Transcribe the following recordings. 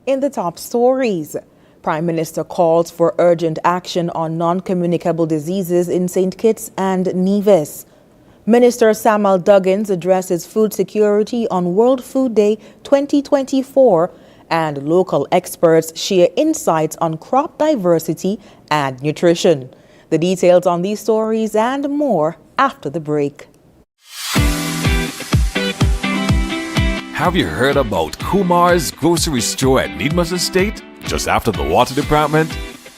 In the top stories, Prime Minister calls for urgent action on non-communicable diseases in St. Kitts and Nevis. Minister Samuel Duggins addresses food security on World Food Day 2024, and local experts share insights on crop diversity and nutrition. The details on these stories and more after the break. Have you heard about Kumar's grocery store at Nevis Estate, just after the water department?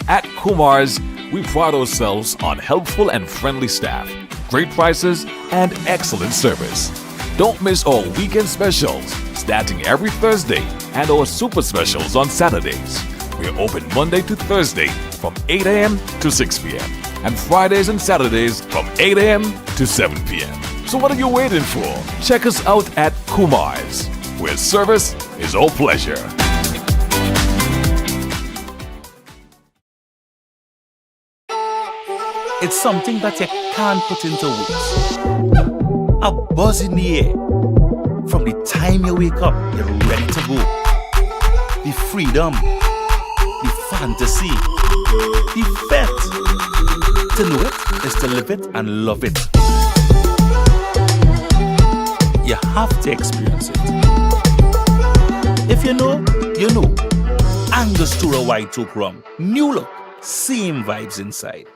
At Kumar's, we pride ourselves on helpful and friendly staff, great prices, and excellent service. Don't miss our weekend specials, starting every Thursday, and our super specials on Saturdays. We're open Monday to Thursday from 8 a.m. to 6 p.m. and Fridays and Saturdays from 8 a.m. to 7 p.m. So what are you waiting for? Check us out at Kumar's, where service is our pleasure. It's something that you can't put into words. A buzz in the air. From the time you wake up, you're ready to go. The freedom, the fantasy, the fete. To know it is to live it and love it. You have to experience it. If you know, you know. Angostura White Oak Rum. New look, same vibes inside.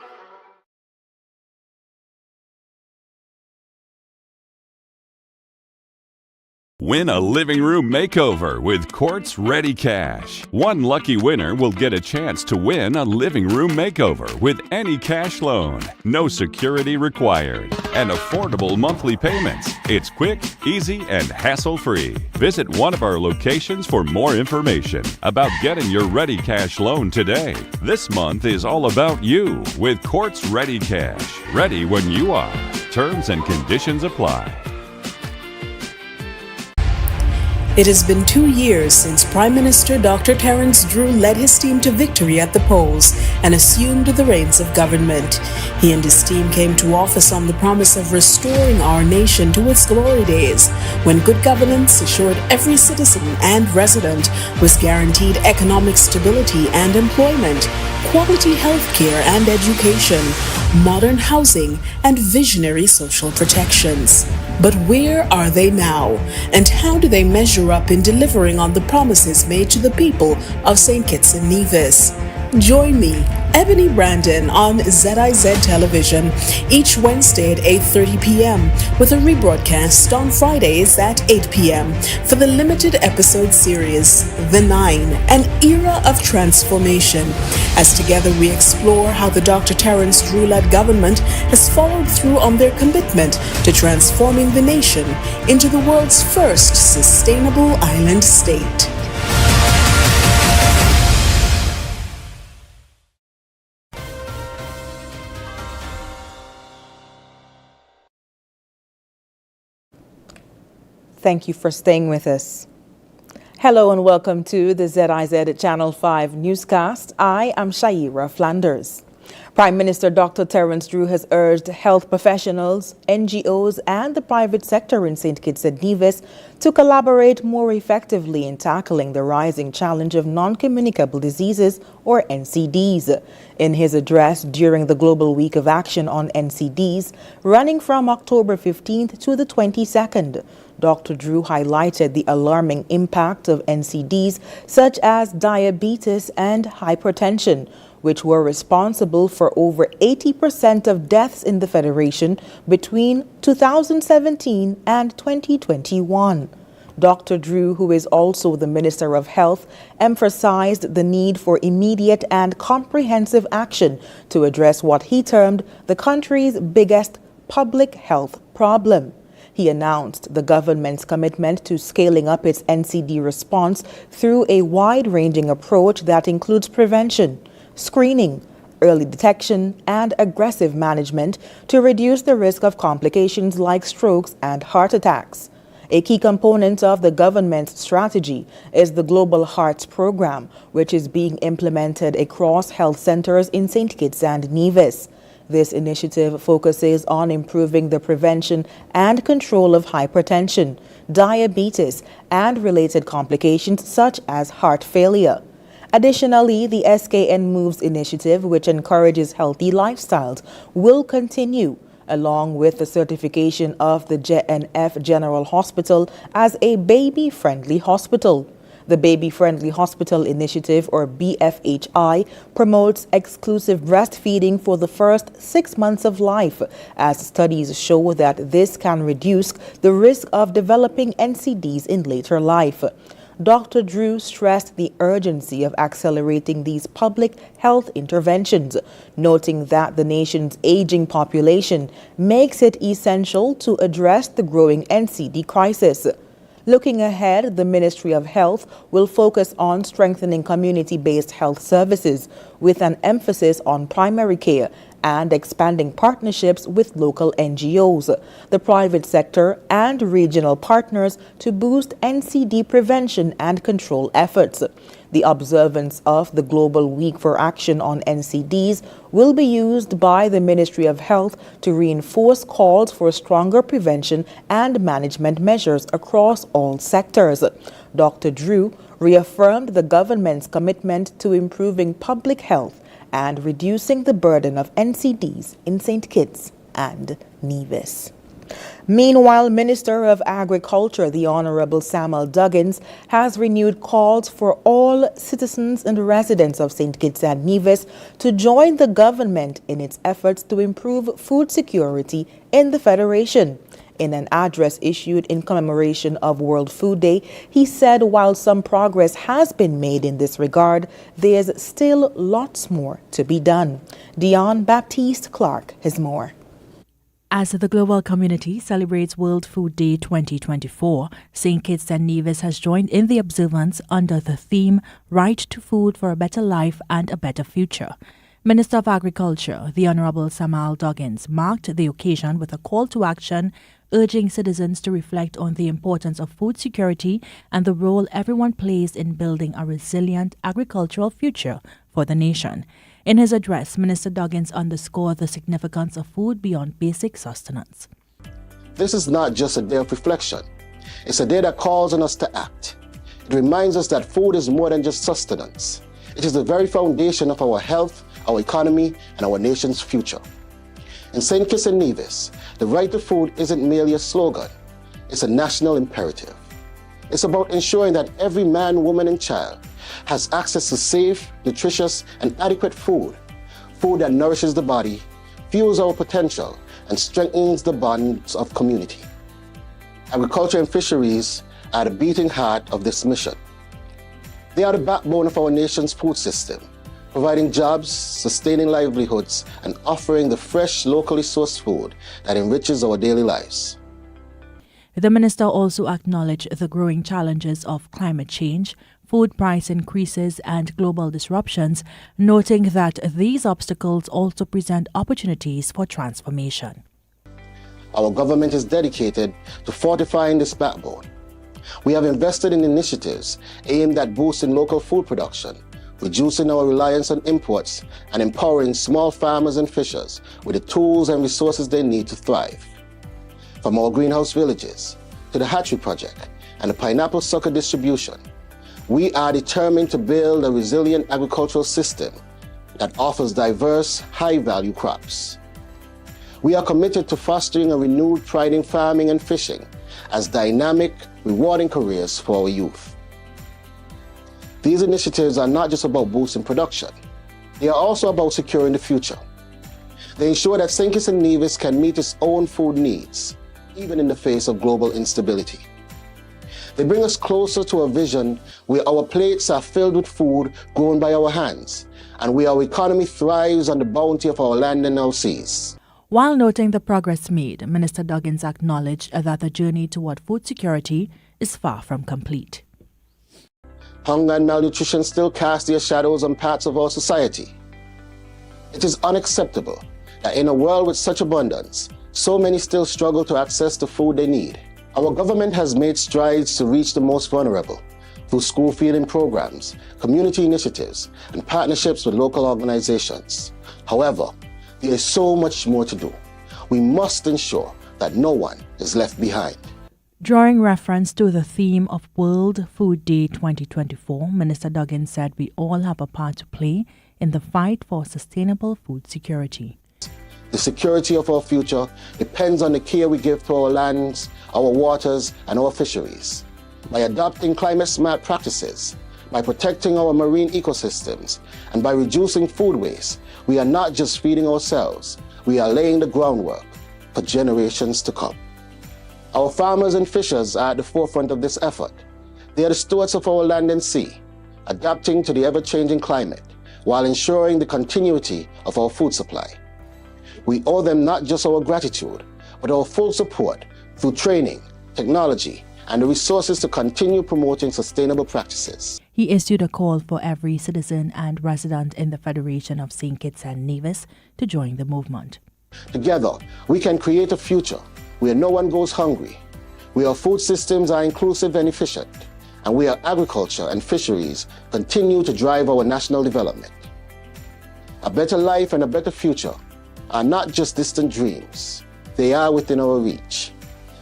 Win a living room makeover with Quartz Ready Cash. One lucky winner will get a chance to win a living room makeover with any cash loan. No security required. And affordable monthly payments. It's quick, easy, and hassle-free. Visit one of our locations for more information about getting your Ready Cash loan today. This month is all about you with Quartz Ready Cash. Ready when you are. Terms and conditions apply. It has been 2 years since Prime Minister Dr. Terence Drew led his team to victory at the polls and assumed the reins of government. He and his team came to office on the promise of restoring our nation to its glory days, when good governance assured every citizen and resident was guaranteed economic stability and employment, quality health care and education, modern housing, and visionary social protections. But where are they now? And how do they measure up in delivering on the promises made to the people of St. Kitts and Nevis? Join me, Ebony Brandon, on ZIZ Television each Wednesday at 8:30 p.m. with a rebroadcast on Fridays at 8 p.m. for the limited episode series, The Nine, an era of transformation, as together we explore how the Dr. Terence Drew-led government has followed through on their commitment to transforming the nation into the world's first sustainable island state. Thank you for staying with us. Hello and welcome to the ZIZ Channel 5 newscast. I am Shaira Flanders. Prime Minister Dr. Terence Drew has urged health professionals, NGOs, and the private sector in St. Kitts and Nevis to collaborate more effectively in tackling the rising challenge of non-communicable diseases, or NCDs. In his address during the Global Week of Action on NCDs, running from October 15th to the 22nd, Dr. Drew highlighted the alarming impact of NCDs such as diabetes and hypertension, which were responsible for over 80% of deaths in the Federation between 2017 and 2021. Dr. Drew, who is also the Minister of Health, emphasized the need for immediate and comprehensive action to address what he termed the country's biggest public health problem. He announced the government's commitment to scaling up its NCD response through a wide-ranging approach that includes prevention, screening, early detection, and aggressive management to reduce the risk of complications like strokes and heart attacks. A key component of the government's strategy is the Global Hearts Program, which is being implemented across health centers in St. Kitts and Nevis. This initiative focuses on improving the prevention and control of hypertension, diabetes, and related complications such as heart failure. Additionally, the SKN Moves initiative, which encourages healthy lifestyles, will continue, along with the certification of the JNF General Hospital as a baby-friendly hospital. The Baby Friendly Hospital Initiative, or BFHI, promotes exclusive breastfeeding for the first 6 months of life, as studies show that this can reduce the risk of developing NCDs in later life. Dr. Drew stressed the urgency of accelerating these public health interventions, noting that the nation's aging population makes it essential to address the growing NCD crisis. Looking ahead, the Ministry of Health will focus on strengthening community-based health services with an emphasis on primary care and expanding partnerships with local NGOs, the private sector, and regional partners to boost NCD prevention and control efforts. The observance of the Global Week for Action on NCDs will be used by the Ministry of Health to reinforce calls for stronger prevention and management measures across all sectors. Dr. Drew reaffirmed the government's commitment to improving public health and reducing the burden of NCDs in St. Kitts and Nevis. Meanwhile, Minister of Agriculture, the Honorable Samuel Duggins, has renewed calls for all citizens and residents of St. Kitts and Nevis to join the government in its efforts to improve food security in the Federation. In an address issued in commemoration of World Food Day, he said while some progress has been made in this regard, there's still lots more to be done. Dion Baptiste Clark has more. As the global community celebrates World Food Day 2024, St. Kitts and Nevis has joined in the observance under the theme Right to Food for a Better Life and a Better Future. Minister of Agriculture, the Honorable Samuel Duggins, marked the occasion with a call to action urging citizens to reflect on the importance of food security and the role everyone plays in building a resilient agricultural future for the nation. In his address, Minister Duggins underscored the significance of food beyond basic sustenance. This is not just a day of reflection. It's a day that calls on us to act. It reminds us that food is more than just sustenance. It is the very foundation of our health, our economy, and our nation's future. In St. Kitts and Nevis, the right to food isn't merely a slogan. It's a national imperative. It's about ensuring that every man, woman, and child has access to safe, nutritious, and adequate food. Food that nourishes the body, fuels our potential, and strengthens the bonds of community. Agriculture and fisheries are the beating heart of this mission. They are the backbone of our nation's food system, providing jobs, sustaining livelihoods, and offering the fresh, locally sourced food that enriches our daily lives. The minister also acknowledged the growing challenges of climate change, food price increases, and global disruptions, noting that these obstacles also present opportunities for transformation. Our government is dedicated to fortifying this backbone. We have invested in initiatives aimed at boosting local food production, reducing our reliance on imports, and empowering small farmers and fishers with the tools and resources they need to thrive. From our greenhouse villages to the hatchery project and the pineapple sucker distribution, we are determined to build a resilient agricultural system that offers diverse, high-value crops. We are committed to fostering a renewed pride in farming and fishing as dynamic, rewarding careers for our youth. These initiatives are not just about boosting production. They are also about securing the future. They ensure that St. Kitts and Nevis can meet its own food needs, even in the face of global instability. They bring us closer to a vision where our plates are filled with food grown by our hands, and where our economy thrives on the bounty of our land and our seas. While noting the progress made, Minister Duggins acknowledged that the journey toward food security is far from complete. Hunger and malnutrition still cast their shadows on parts of our society. It is unacceptable that in a world with such abundance, so many still struggle to access the food they need. Our government has made strides to reach the most vulnerable through school feeding programs, community initiatives, and partnerships with local organizations. However, There is so much more to do. We must ensure that no one is left behind. Drawing reference to the theme of World Food Day 2024, Minister Duggan said we all have a part to play in the fight for sustainable food security. The security of our future depends on the care we give to our lands, our waters, and our fisheries. By adopting climate-smart practices, by protecting our marine ecosystems, and by reducing food waste, we are not just feeding ourselves, we are laying the groundwork for generations to come. Our farmers and fishers are at the forefront of this effort. They are the stewards of our land and sea, adapting to the ever-changing climate while ensuring the continuity of our food supply. We owe them not just our gratitude, but our full support through training, technology, and the resources to continue promoting sustainable practices. He issued a call for every citizen and resident in the Federation of St. Kitts and Nevis to join the movement. Together, we can create a future where no one goes hungry, where our food systems are inclusive and efficient, and where agriculture and fisheries continue to drive our national development. A better life and a better future are not just distant dreams, they are within our reach.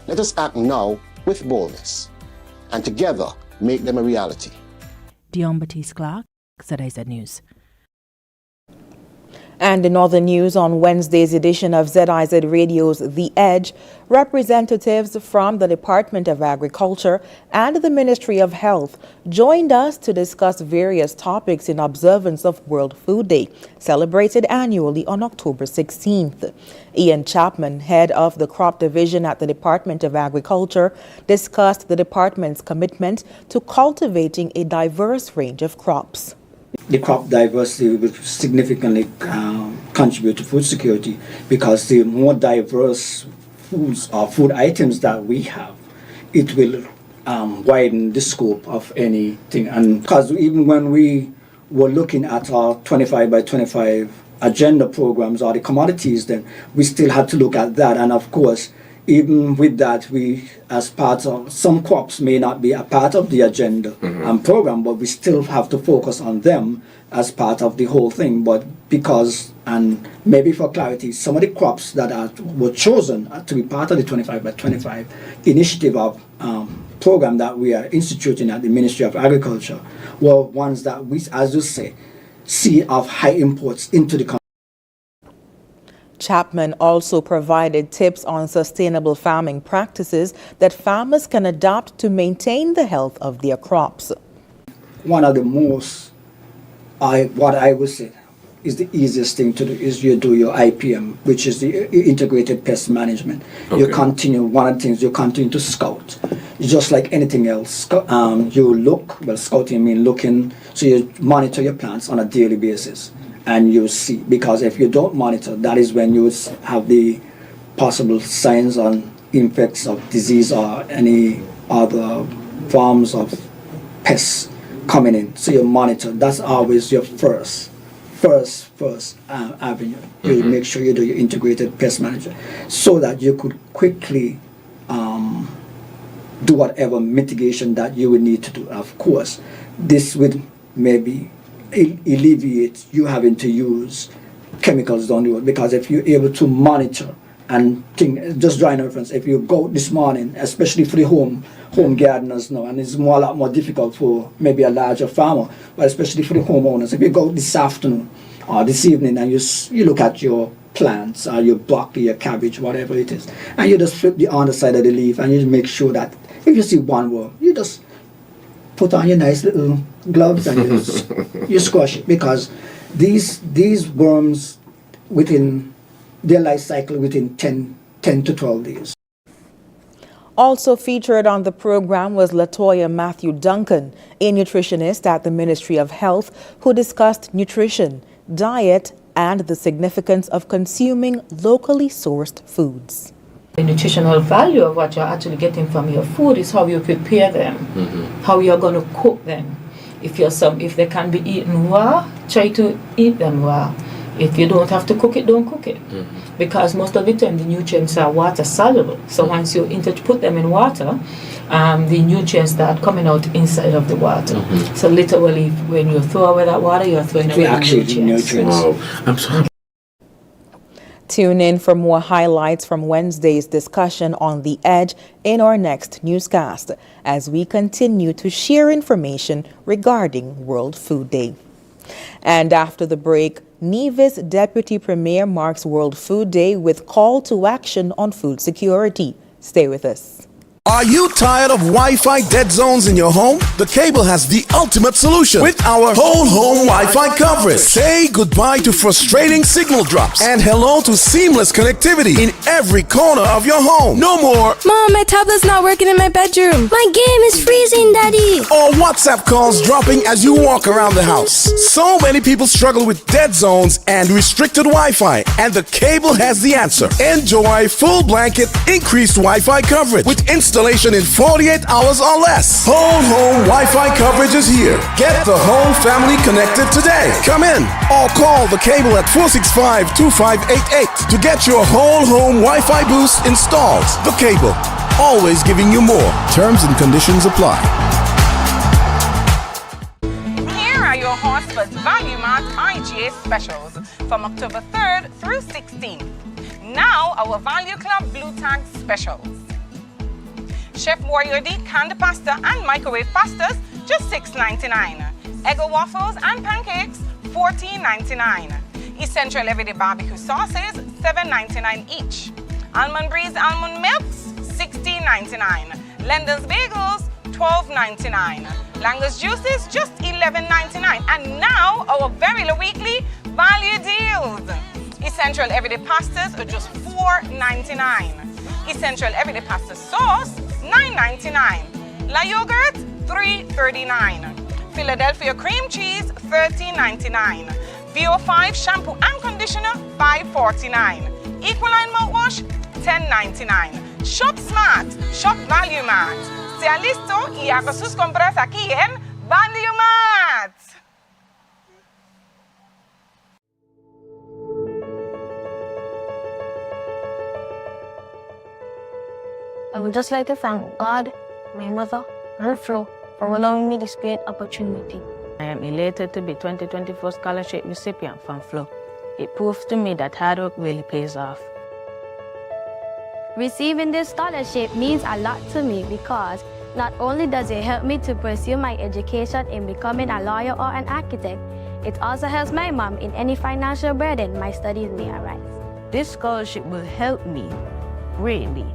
Let us act now with boldness, and together make them a reality. Dion Batiste Clark, ZIZ News. And in other news, on Wednesday's edition of ZIZ Radio's The Edge, representatives from the Department of Agriculture and the Ministry of Health joined us to discuss various topics in observance of World Food Day, celebrated annually on October 16th. Ian Chapman, head of the crop division at the Department of Agriculture, discussed the department's commitment to cultivating a diverse range of crops. The crop diversity will significantly contribute to food security, because the more diverse foods or food items that we have, it will widen the scope of anything. And because even when we were looking at our 25 by 25 agenda programs or the commodities, then we still had to look at that. And of course, even with that, we, as part of some crops, may not be a part of the agenda and program, but we still have to focus on them as part of the whole thing. But because, and maybe for clarity, some of the crops that were chosen to be part of the 25 by 25 initiative of program that we are instituting at the Ministry of Agriculture were ones that we, as you say, see of high imports into the country. Chapman also provided tips on sustainable farming practices that farmers can adopt to maintain the health of their crops. One of the most, what I would say, is the easiest thing to do is you do your IPM, which is the integrated pest management. Okay. You continue, one of the things, you continue to scout. Just like anything else, you look, well, scouting means looking, so you monitor your plants on a daily basis. And you see, because if you don't monitor, that is when you have the possible signs on infects of disease or any other forms of pests coming in. So you monitor. That's always your first avenue. You make sure you do your integrated pest management so that you could quickly do whatever mitigation that you would need to do. Of course, this would maybe alleviate you having to use chemicals down the road, because if you're able to monitor and think, just drawing a reference, if you go this morning, especially for the home gardeners now, and it's a lot more difficult for maybe a larger farmer, but especially for the homeowners, if you go this afternoon or this evening and you look at your plants or your broccoli, your cabbage, whatever it is, and you just flip the underside of the leaf and you make sure that if you see one worm, you just put on your nice little gloves and you squash it, because these worms, within their life cycle, within 10 to 12 days. Also featured on the program was Latoya Matthew Duncan, a nutritionist at the Ministry of Health, who discussed nutrition, diet, and the significance of consuming locally sourced foods. The nutritional value of what you're actually getting from your food is how you prepare them, how you're going to cook them. If they can be eaten raw, try to eat them raw. If you don't have to cook it, don't cook it. Because most of the time the nutrients are water soluble. So once you put them in water, the nutrients start coming out inside of the water. So literally, when you throw away that water, you're throwing away the nutrients. Wow. I'm sorry. Tune in for more highlights from Wednesday's discussion on The Edge in our next newscast as we continue to share information regarding World Food Day. And after the break, Nevis Deputy Premier marks World Food Day with call to action on food security. Stay with us. Are you tired of Wi-Fi dead zones in your home? The Cable has the ultimate solution with our whole home Wi-Fi coverage. Say goodbye to frustrating signal drops and hello to seamless connectivity in every corner of your home. No more Mom, my tablet's not working in my bedroom. My game is freezing, Daddy. or WhatsApp calls dropping as you walk around the house. So many people struggle with dead zones and restricted Wi-Fi, and the Cable has the answer. Enjoy full blanket increased Wi-Fi coverage with installation in 48 hours or less. Whole home Wi-Fi coverage is here. Get the whole family connected today. Come in or call the Cable at 465-2588 to get your whole home Wi-Fi boost installed. The Cable, always giving you more. Terms and conditions apply. Here are your Horsford's Value Mart IGA specials from October 3rd through 16th. Now our Value Club Blue Tag specials. Chef Warrior D canned pasta and microwave pastas, just $6.99. Eggo waffles and pancakes, $14.99. Essential Everyday Barbecue sauces, $7.99 each. Almond Breeze almond milks, $16.99. Lenden's bagels, $12.99. Langer's juices, just $11.99. And now our very low weekly value deals. Essential Everyday pastas are just $4.99. Essential Everyday Pasta Sauce, $9.99. La Yogurt, $3.39. Philadelphia Cream Cheese, $13.99. VO5 Shampoo and Conditioner, $5.49. Equaline Mouthwash, $10.99. Shop Smart, Shop Value Mart. Sea listo y haga sus compras aquí en Value Mart. I would just like to thank God, my mother, and Flo for allowing me this great opportunity. I am elated to be 2024 scholarship recipient from Flo. It proves to me that hard work really pays off. Receiving this scholarship means a lot to me because not only does it help me to pursue my education in becoming a lawyer or an architect, it also helps my mom in any financial burden my studies may arise. This scholarship will help me greatly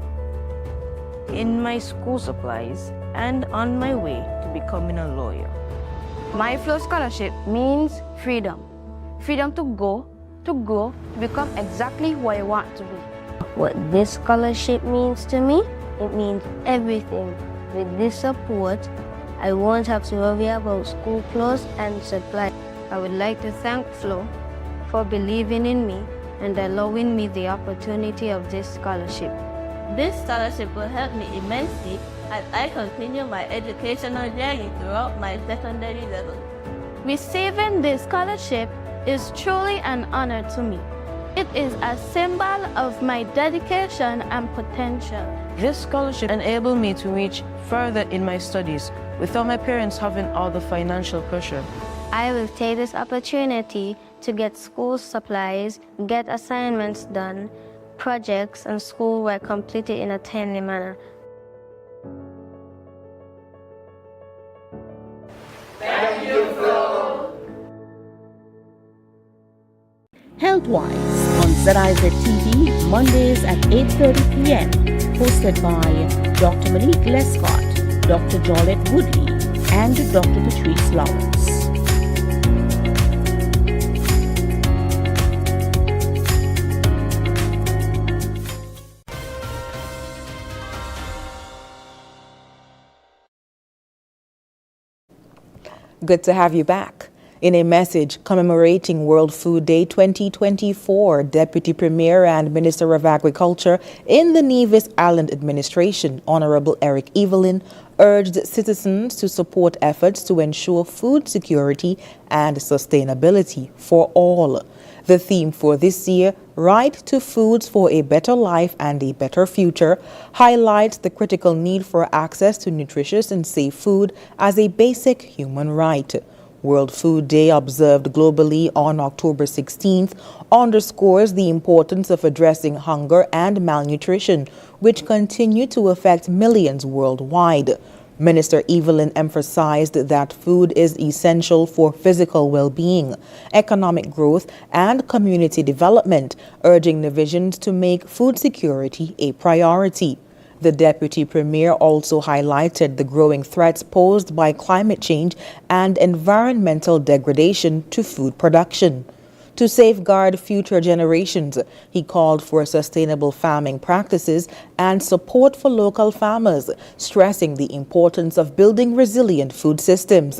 in my school supplies and on my way to becoming a lawyer. My Flow Scholarship means freedom. Freedom to go, to grow, to become exactly who I want to be. What this scholarship means to me, it means everything. With this support, I won't have to worry about school clothes and supplies. I would like to thank Flo for believing in me and allowing me the opportunity of this scholarship. This scholarship will help me immensely as I continue my educational journey throughout my secondary level. Receiving this scholarship is truly an honor to me. It is a symbol of my dedication and potential. This scholarship enabled me to reach further in my studies without my parents having all the financial pressure. I will take this opportunity to get school supplies, get assignments done, projects and schoolwork completed in a timely manner. Thank you, Flo. Healthwise on ZIZ TV, Mondays at 8:30 p.m. Hosted by Dr. Monique Lescott, Dr. Jolette Woodley, and Dr. Patrice Lawrence. Good to have you back. In a message commemorating World Food Day 2024, Deputy Premier and Minister of Agriculture in the Nevis Island Administration, Honorable Eric Evelyn, urged citizens to support efforts to ensure food security and sustainability for all. The theme for this year, Right to Foods for a Better Life and a Better Future, highlights the critical need for access to nutritious and safe food as a basic human right. World Food Day, observed globally on October 16th, underscores the importance of addressing hunger and malnutrition, which continue to affect millions worldwide. Minister Evelyn emphasized that food is essential for physical well-being, economic growth, and community development, urging Nevisians to make food security a priority. The Deputy Premier also highlighted the growing threats posed by climate change and environmental degradation to food production. To safeguard future generations, he called for sustainable farming practices and support for local farmers, stressing the importance of building resilient food systems.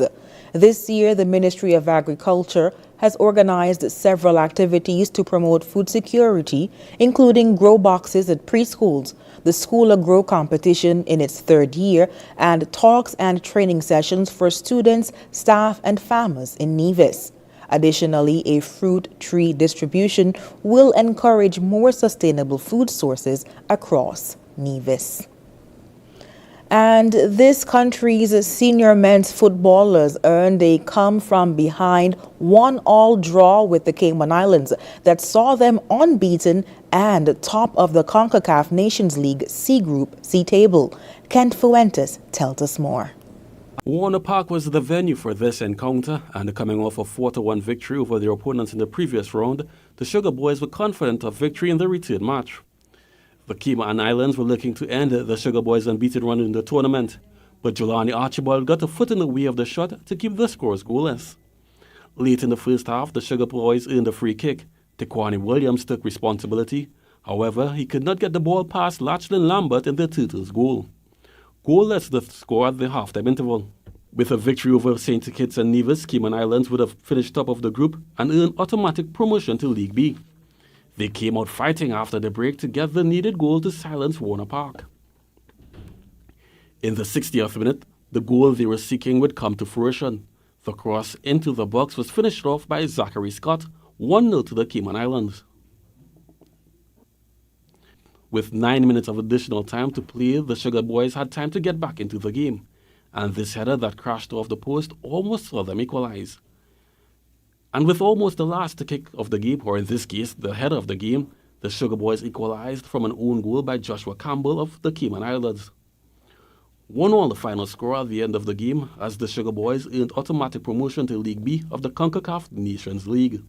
This year, the Ministry of Agriculture has organized several activities to promote food security, including grow boxes at preschools, the School of Grow competition in its third year, and talks and training sessions for students, staff, and farmers in Nevis. Additionally, a fruit tree distribution will encourage more sustainable food sources across Nevis. And this country's senior men's footballers earned a come-from-behind 1-1 draw with the Cayman Islands that saw them unbeaten and top of the CONCACAF Nations League C Group C table. Kent Fuentes tells us more. Warner Park was the venue for this encounter, and coming off a 4-1 victory over their opponents in the previous round, the Sugar Boys were confident of victory in the return match. The Cayman Islands were looking to end the Sugar Boys' unbeaten run in the tournament, but Jelani Archibald got a foot in the way of the shot to keep the scores goalless. Late in the first half, the Sugar Boys earned a free kick. Tequani Williams took responsibility. However, he could not get the ball past Lachlan Lambert in the Turtles' goal. Goalless the score at the halftime interval. With a victory over St. Kitts and Nevis, Cayman Islands would have finished top of the group and earned automatic promotion to League B. They came out fighting after the break to get the needed goal to silence Warner Park. In the 60th minute, the goal they were seeking would come to fruition. The cross into the box was finished off by Zachary Scott, 1-0 to the Cayman Islands. With 9 minutes of additional time to play, the Sugar Boys had time to get back into the game, and this header that crashed off the post almost saw them equalize. And with almost the last kick of the game, or in this case, the header of the game, the Sugar Boys equalized from an own goal by Joshua Campbell of the Cayman Islands. 1-1 the final score at the end of the game, as the Sugar Boys earned automatic promotion to League B of the CONCACAF Nations League.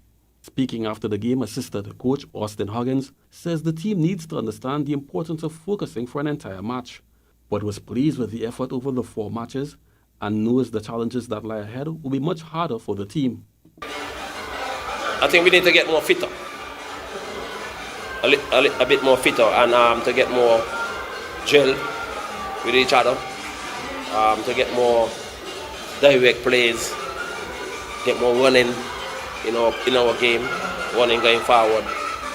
Speaking after the game, assistant coach Austin Huggins says the team needs to understand the importance of focusing for an entire match, but was pleased with the effort over the 4 matches and knows the challenges that lie ahead will be much harder for the team. I think we need to get more fitter, a bit more fitter, and to get more gel with each other, to get more direct plays, get more running in our game, running going forward,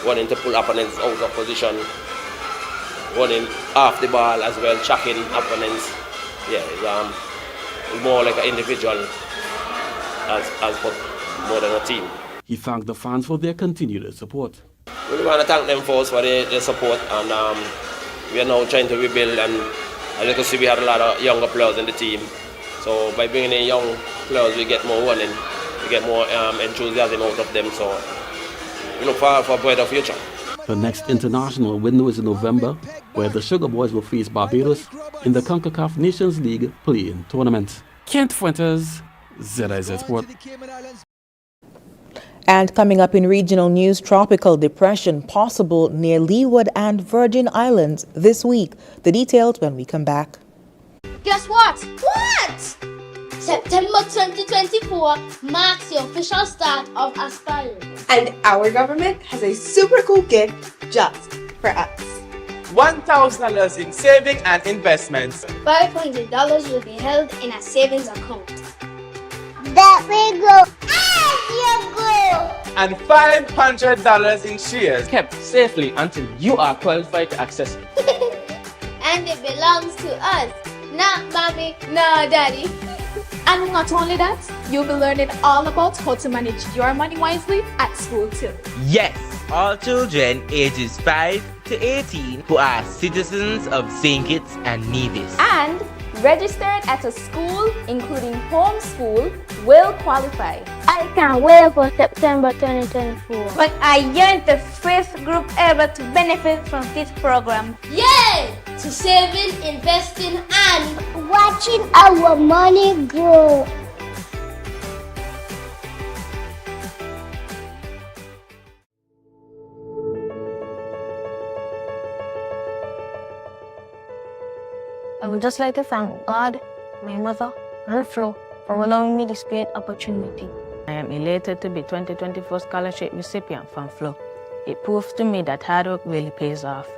running to pull opponents out of position, running off the ball as well, checking opponents. Yeah, it's more like an individual as more than a team. He thanked the fans for their continued support. We want to thank them first for their support, and we are now trying to rebuild, and as you can see, we have a lot of younger players in the team. So by bringing in young players, we get more running, we get more enthusiasm out of them, so we look forward for a brighter future. The next international window is in November, where the Sugar Boys will face Barbados in the CONCACAF Nations League play-in tournament. Kent Fuentes, ZIZ Sport. And coming up in regional news, tropical depression possible near Leeward and Virgin Islands this week. The details when we come back. Guess what? What? September 2024 marks the official start of Aspire. And our government has a super cool gift just for us. $1,000 in saving and investments. $500 will be held in a savings account. That we go as you go. And $500 in shares kept safely until you are qualified to access it. And it belongs to us. Not mommy, no daddy. And not only that, you'll be learning all about how to manage your money wisely at school too. Yes, all children ages 5 to 18 who are citizens of St. Kitts and Nevis. And registered at a school, including homeschool, will qualify. I can't wait for September 2024. But I am the first group ever to benefit from this program. Yay! To saving, investing, and Watching our money grow. I would just like to thank God, my mother, and Flo for allowing me this great opportunity. I am elated to be 2024 scholarship recipient from Flo. It proves to me that hard work really pays off.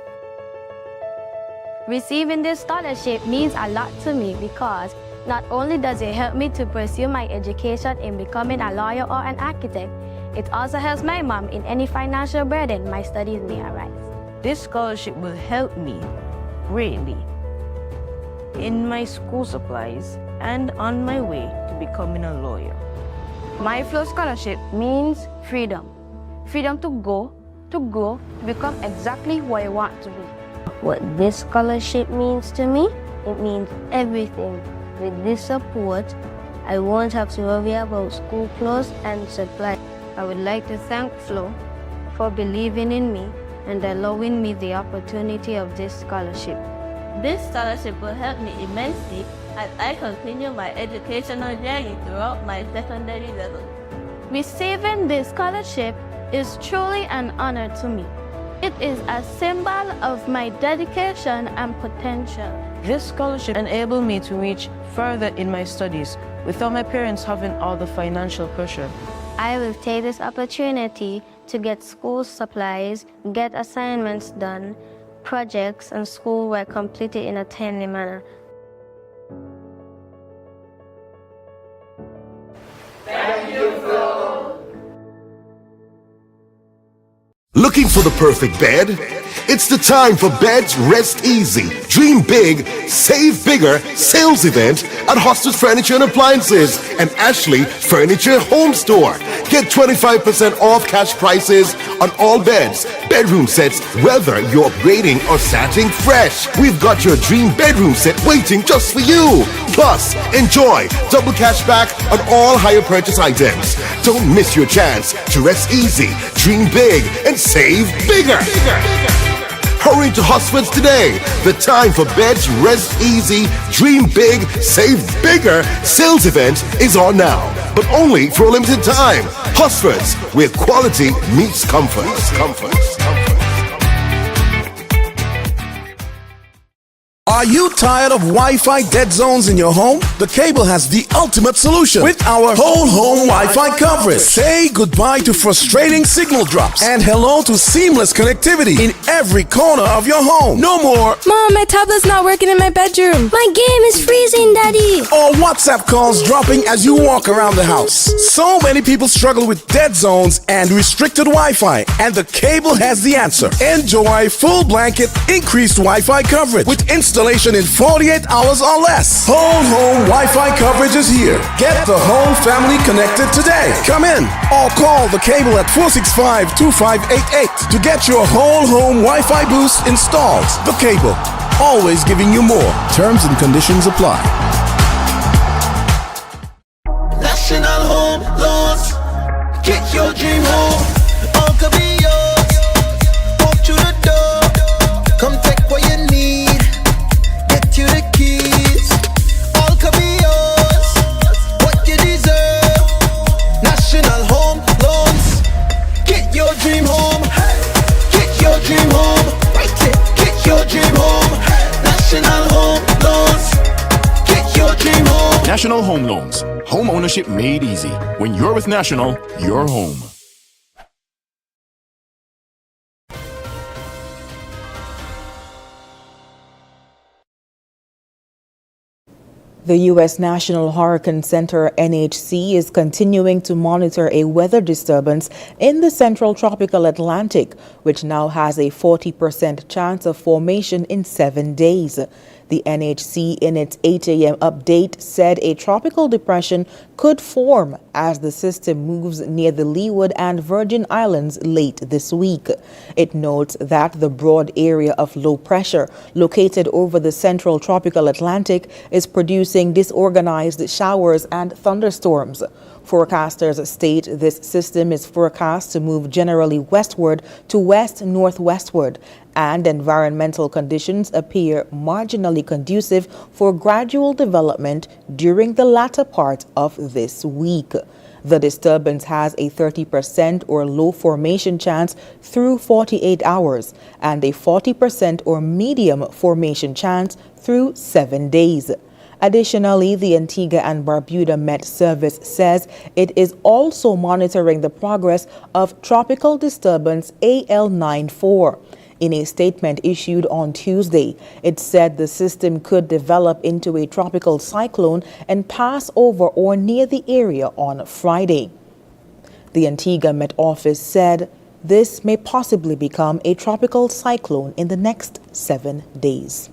Receiving this scholarship means a lot to me because not only does it help me to pursue my education in becoming a lawyer or an architect, it also helps my mom in any financial burden my studies may arise. This scholarship will help me greatly in my school supplies and on my way to becoming a lawyer. My Flow scholarship means freedom. Freedom to go, to grow, to become exactly who I want to be. What this scholarship means to me, it means everything. With this support, I won't have to worry about school clothes and supplies. I would like to thank Flo for believing in me and allowing me the opportunity of this scholarship. This scholarship will help me immensely as I continue my educational journey throughout my secondary level. Receiving this scholarship is truly an honor to me. It is a symbol of my dedication and potential. This scholarship enabled me to reach further in my studies without my parents having all the financial pressure. I will take this opportunity to get school supplies, get assignments done, projects and schoolwork completed in a timely manner. Thank you, Flo. Looking for the perfect bed? It's the time for Beds Rest Easy. Dream big, save bigger sales event at Hostas Furniture and Appliances and Ashley Furniture Home Store. Get 25% off cash prices on all beds, bedroom sets, whether you're upgrading or starting fresh. We've got your dream bedroom set waiting just for you. Plus, enjoy double cash back on all higher purchase items. Don't miss your chance to rest easy, dream big, and save bigger. Hurry to Hosford's today. The time for Beds Rest Easy, Dream Big, Save Bigger sales event is on now, but only for a limited time. Hosford's, where quality meets comfort. Are you tired of Wi-Fi dead zones in your home? The Cable has the ultimate solution with our whole home Wi-Fi coverage. Say goodbye to frustrating signal drops and hello to seamless connectivity in every corner of your home. No more Mom, my tablet's not working in my bedroom. My game is freezing, Daddy. or WhatsApp calls dropping as you walk around the house. So many people struggle with dead zones and restricted Wi-Fi, and the Cable has the answer. Enjoy full blanket increased Wi-Fi coverage with installation in 48 hours or less. Whole home Wi-Fi coverage is here. Get the whole family connected today. Come in or call the Cable at 465-2588 to get your whole home Wi-Fi boost installed. The Cable, always giving you more. Terms and conditions apply. National Home Loans. Get your dream home. All could be yours. Walk through the door. Come take what you need. Get you the keys. All could be yours. What you deserve. National Home Loans. Get your dream home. Get your dream home. Write it. Get your dream home. National Home Loans. Get your dream home. National Home Loans. Home ownership made easy. When you're with National, you're home. The U.S. National Hurricane Center, NHC, is continuing to monitor a weather disturbance in the central tropical Atlantic, which now has a 40% chance of formation in 7 days. The NHC, in its 8 a.m. update, said a tropical depression could form as the system moves near the Leeward and Virgin Islands late this week. It notes that the broad area of low pressure located over the central tropical Atlantic is producing disorganized showers and thunderstorms. Forecasters state this system is forecast to move generally westward to west-northwestward, and environmental conditions appear marginally conducive for gradual development during the latter part of this week. The disturbance has a 30% or low formation chance through 48 hours and a 40% or medium formation chance through 7 days. Additionally, the Antigua and Barbuda Met Service says it is also monitoring the progress of tropical disturbance AL94. In a statement issued on Tuesday, it said the system could develop into a tropical cyclone and pass over or near the area on Friday. The Antigua Met Office said this may possibly become a tropical cyclone in the next 7 days.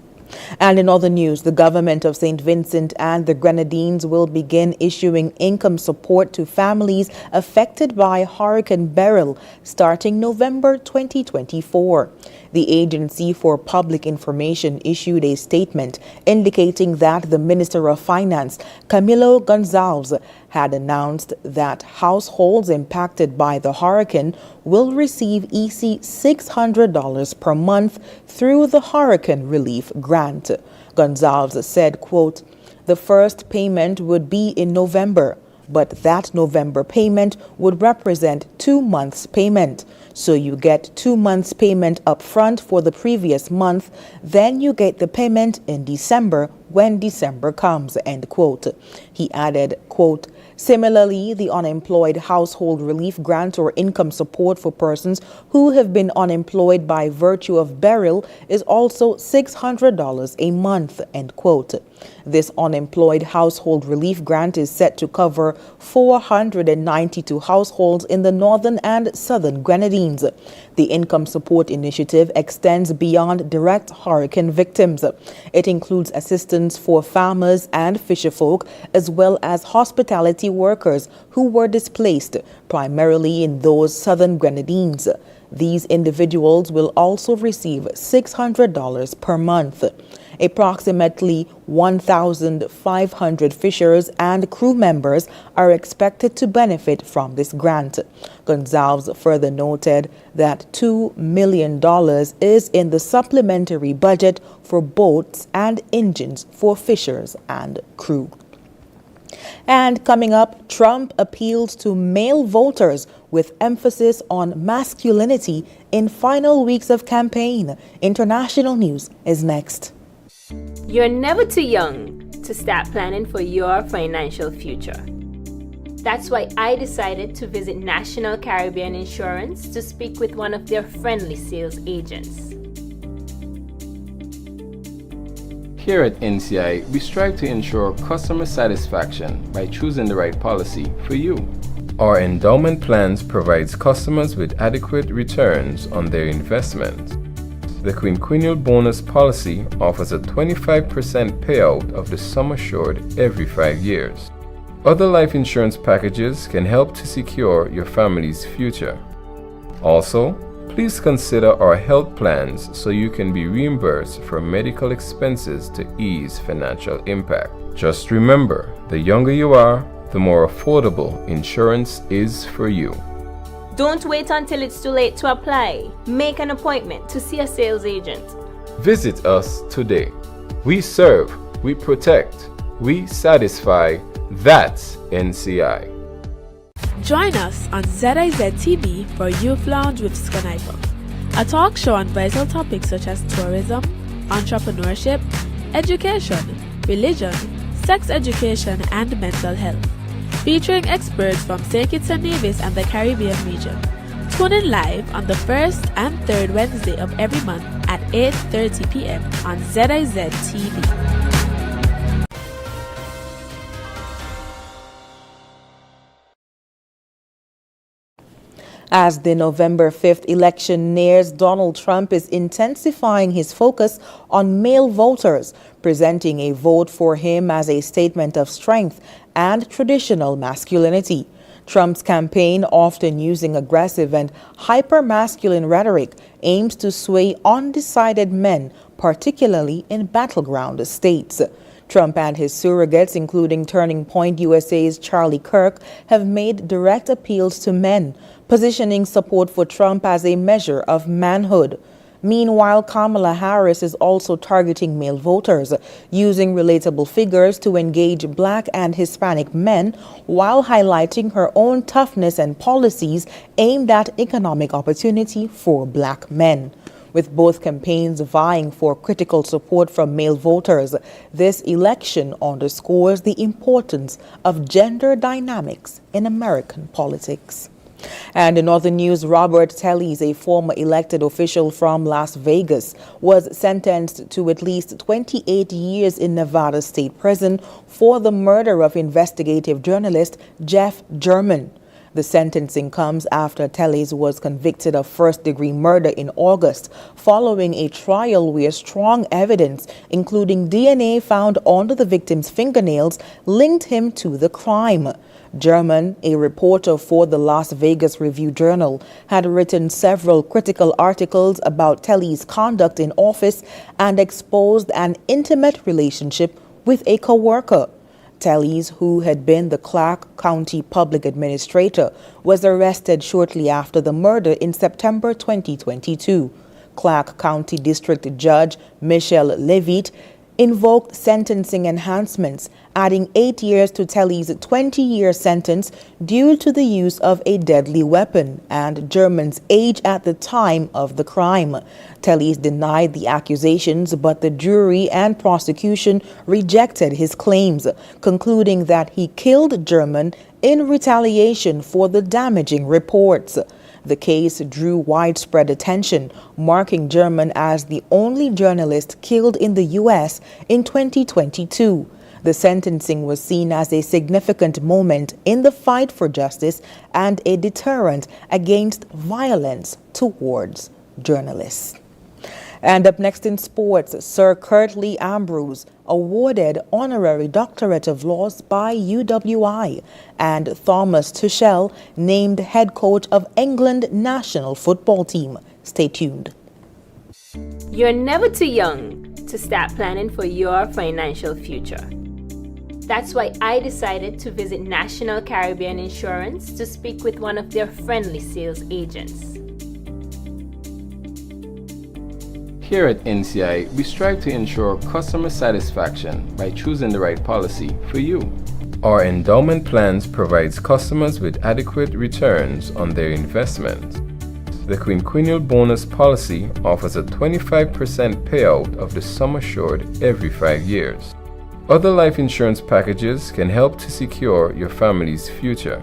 And in other news, the government of St. Vincent and the Grenadines will begin issuing income support to families affected by Hurricane Beryl starting November 2024. The Agency for Public Information issued a statement indicating that the Minister of Finance, Camilo Gonzalez, had announced that households impacted by the hurricane will receive EC $600 per month through the Hurricane Relief Grant. Gonzalez said, quote, "The first payment would be in November, but that November payment would represent 2 months' payment. So you get 2 months' payment up front for the previous month, then you get the payment in December when December comes," end quote. He added, quote, "Similarly, the Unemployed Household Relief Grant or income support for persons who have been unemployed by virtue of Beryl is also $600 a month," end quote. This Unemployed Household Relief Grant is set to cover 492 households in the northern and southern Grenadines. The income support initiative extends beyond direct hurricane victims. It includes assistance for farmers and fisherfolk, as well as hospitality workers who were displaced, primarily in those southern Grenadines. These individuals will also receive $600 per month. Approximately 1,500 fishers and crew members are expected to benefit from this grant. Gonzalez further noted that $2 million is in the supplementary budget for boats and engines for fishers and crew. And coming up, Trump appeals to male voters with emphasis on masculinity in final weeks of campaign. International news is next. You're never too young to start planning for your financial future. That's why I decided to visit National Caribbean Insurance to speak with one of their friendly sales agents. Here at NCI, we strive to ensure customer satisfaction by choosing the right policy for you. Our endowment plans provides customers with adequate returns on their investment. The quinquennial bonus policy offers a 25% payout of the sum assured every 5 years. Other life insurance packages can help to secure your family's future. Also, please consider our health plans so you can be reimbursed for medical expenses to ease financial impact. Just remember, the younger you are, the more affordable insurance is for you. Don't wait until it's too late to apply. Make an appointment to see a sales agent. Visit us today. We serve, we protect, we satisfy. That's NCI. Join us on ZIZ TV for Youth Lounge with Skanifer, a talk show on vital topics such as tourism, entrepreneurship, education, religion, sex education, and mental health. Featuring experts from St. Kitts and Nevis and the Caribbean region. Tune in live on the first and third Wednesday of every month at 8:30 p.m. on ZIZ TV. As the November 5th election nears, Donald Trump is intensifying his focus on male voters, presenting a vote for him as a statement of strength and traditional masculinity. Trump's campaign, often using aggressive and hyper-masculine rhetoric, aims to sway undecided men, particularly in battleground states. Trump and his surrogates, including Turning Point USA's Charlie Kirk, have made direct appeals to men, positioning support for Trump as a measure of manhood. Meanwhile, Kamala Harris is also targeting male voters, using relatable figures to engage Black and Hispanic men while highlighting her own toughness and policies aimed at economic opportunity for Black men. With both campaigns vying for critical support from male voters, this election underscores the importance of gender dynamics in American politics. And in other news, Robert Telles, a former elected official from Las Vegas, was sentenced to at least 28 years in Nevada State Prison for the murder of investigative journalist Jeff German. The sentencing comes after Telles was convicted of first-degree murder in August, following a trial where strong evidence, including DNA found under the victim's fingernails, linked him to the crime. German, a reporter for the Las Vegas Review-Journal, had written several critical articles about Telles' conduct in office and exposed an intimate relationship with a coworker. Telles, who had been the Clark County Public Administrator, was arrested shortly after the murder in September 2022. Clark County District Judge Michelle Levitt invoked sentencing enhancements, adding 8 years to Telles' 20-year sentence due to the use of a deadly weapon and German's age at the time of the crime. Telles denied the accusations, but the jury and prosecution rejected his claims, concluding that he killed German in retaliation for the damaging reports. The case drew widespread attention, marking German as the only journalist killed in the U.S. in 2022. The sentencing was seen as a significant moment in the fight for justice and a deterrent against violence towards journalists. And up next in sports, Sir Curtly Ambrose awarded honorary doctorate of laws by UWI, and Thomas Tuchel named head coach of England national football team. Stay tuned. You're never too young to start planning for your financial future. That's why I decided to visit National Caribbean Insurance to speak with one of their friendly sales agents. Here at NCI, we strive to ensure customer satisfaction by choosing the right policy for you. Our endowment plans provides customers with adequate returns on their investment. The quinquennial bonus policy offers a 25% payout of the sum assured every 5 years. Other life insurance packages can help to secure your family's future.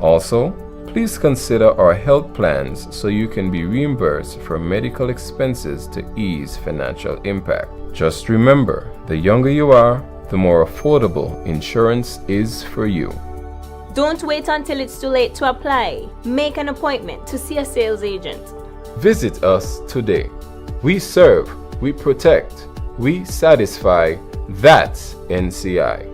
Also, please consider our health plans so you can be reimbursed for medical expenses to ease financial impact. Just remember, the younger you are, the more affordable insurance is for you. Don't wait until it's too late to apply. Make an appointment to see a sales agent. Visit us today. We serve, we protect, we satisfy. That's NCI.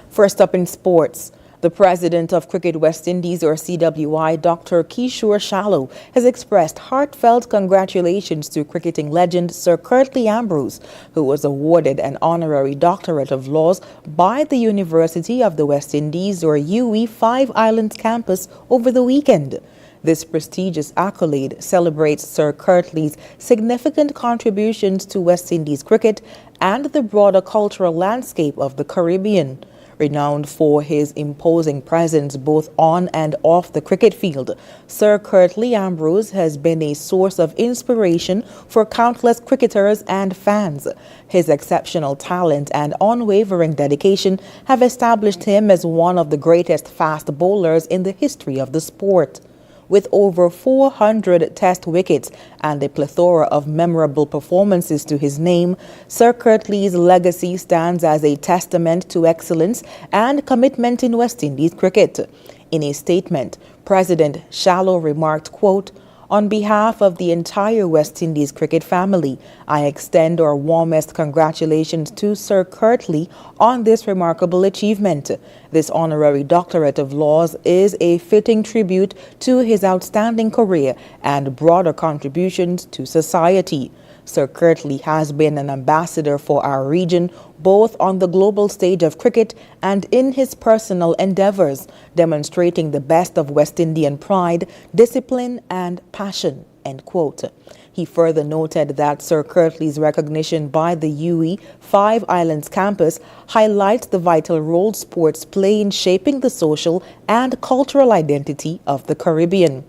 First up in sports, the president of Cricket West Indies, or CWI, Dr. Kishore Shallow, has expressed heartfelt congratulations to cricketing legend Sir Curtly Ambrose, who was awarded an honorary doctorate of laws by the University of the West Indies, or UWI, Five Islands campus over the weekend. This prestigious accolade celebrates Sir Curtly's significant contributions to West Indies cricket and the broader cultural landscape of the Caribbean. Renowned for his imposing presence both on and off the cricket field, Sir Curtly Ambrose has been a source of inspiration for countless cricketers and fans. His exceptional talent and unwavering dedication have established him as one of the greatest fast bowlers in the history of the sport. with over 400 test wickets and a plethora of memorable performances to his name, Sir Kirtley's legacy stands as a testament to excellence and commitment in West Indies cricket. In a statement, President Shallow remarked, quote, "On behalf of the entire West Indies cricket family, I extend our warmest congratulations to Sir Kirtley on this remarkable achievement. This honorary doctorate of laws is a fitting tribute to his outstanding career and broader contributions to society. Sir Kirtley has been an ambassador for our region, both on the global stage of cricket and in his personal endeavors, demonstrating the best of West Indian pride, discipline, and passion." End quote. He further noted that Sir Kirtley's recognition by the UE Five Islands campus highlights the vital role sports play in shaping the social and cultural identity of the Caribbean.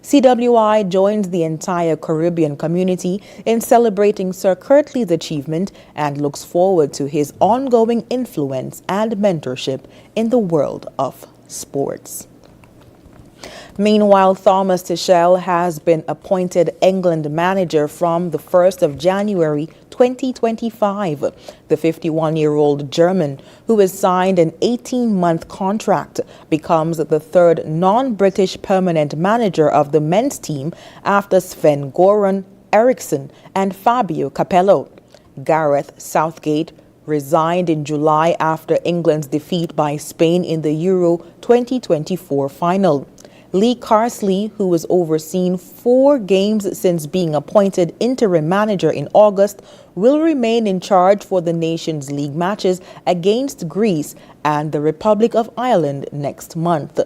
CWI joins the entire Caribbean community in celebrating Sir Kirtley's achievement and looks forward to his ongoing influence and mentorship in the world of sports. Meanwhile, Thomas Tuchel has been appointed England manager from the 1st of January 2025. The 51-year-old German, who has signed an 18-month contract, becomes the third non-British permanent manager of the men's team after Sven-Göran Eriksson and Fabio Capello. Gareth Southgate resigned in July after England's defeat by Spain in the Euro 2024 final. Lee Carsley, who has overseen 4 games since being appointed interim manager in August, will remain in charge for the Nations League matches against Greece and the Republic of Ireland next month.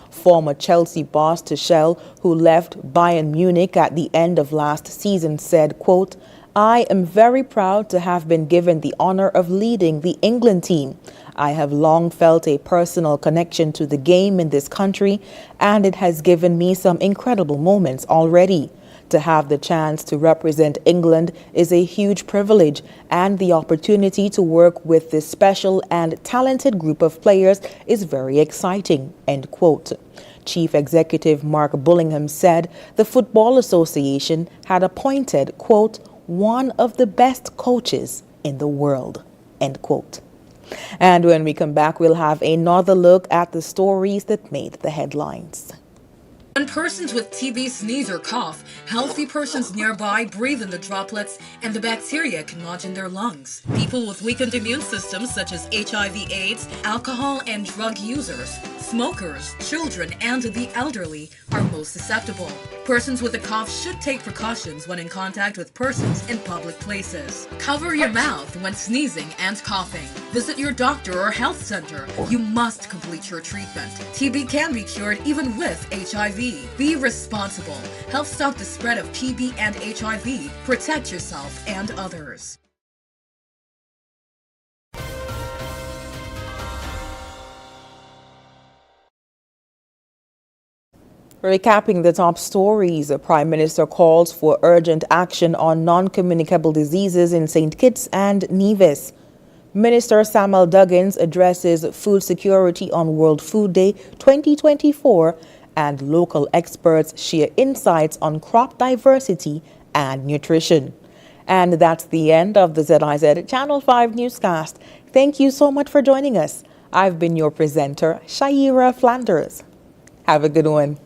Former Chelsea boss Tuchel, who left Bayern Munich at the end of last season, said, quote, "I am very proud to have been given the honor of leading the England team. I have long felt a personal connection to the game in this country, and it has given me some incredible moments already. To have the chance to represent England is a huge privilege, and the opportunity to work with this special and talented group of players is very exciting." End quote. Chief Executive Mark Bullingham said the Football Association had appointed, quote, "one of the best coaches in the world." End quote. And when we come back, we'll have another look at the stories that made the headlines. When persons with TB sneeze or cough, healthy persons nearby breathe in the droplets and the bacteria can lodge in their lungs. People with weakened immune systems such as HIV/AIDS, alcohol and drug users, smokers, children, and the elderly are most susceptible. Persons with a cough should take precautions when in contact with persons in public places. Cover your mouth when sneezing and coughing. Visit your doctor or health center. You must complete your treatment. TB can be cured even with HIV. Be responsible. Help stop the spread of TB and HIV. Protect yourself and others. Recapping the top stories, the Prime Minister calls for urgent action on non-communicable diseases in St. Kitts and Nevis. Minister Samuel Duggins addresses food security on World Food Day 2024, and local experts share insights on crop diversity and nutrition. And that's the end of the ZIZ Channel 5 newscast. Thank you so much for joining us. I've been your presenter, Shaira Flanders. Have a good one.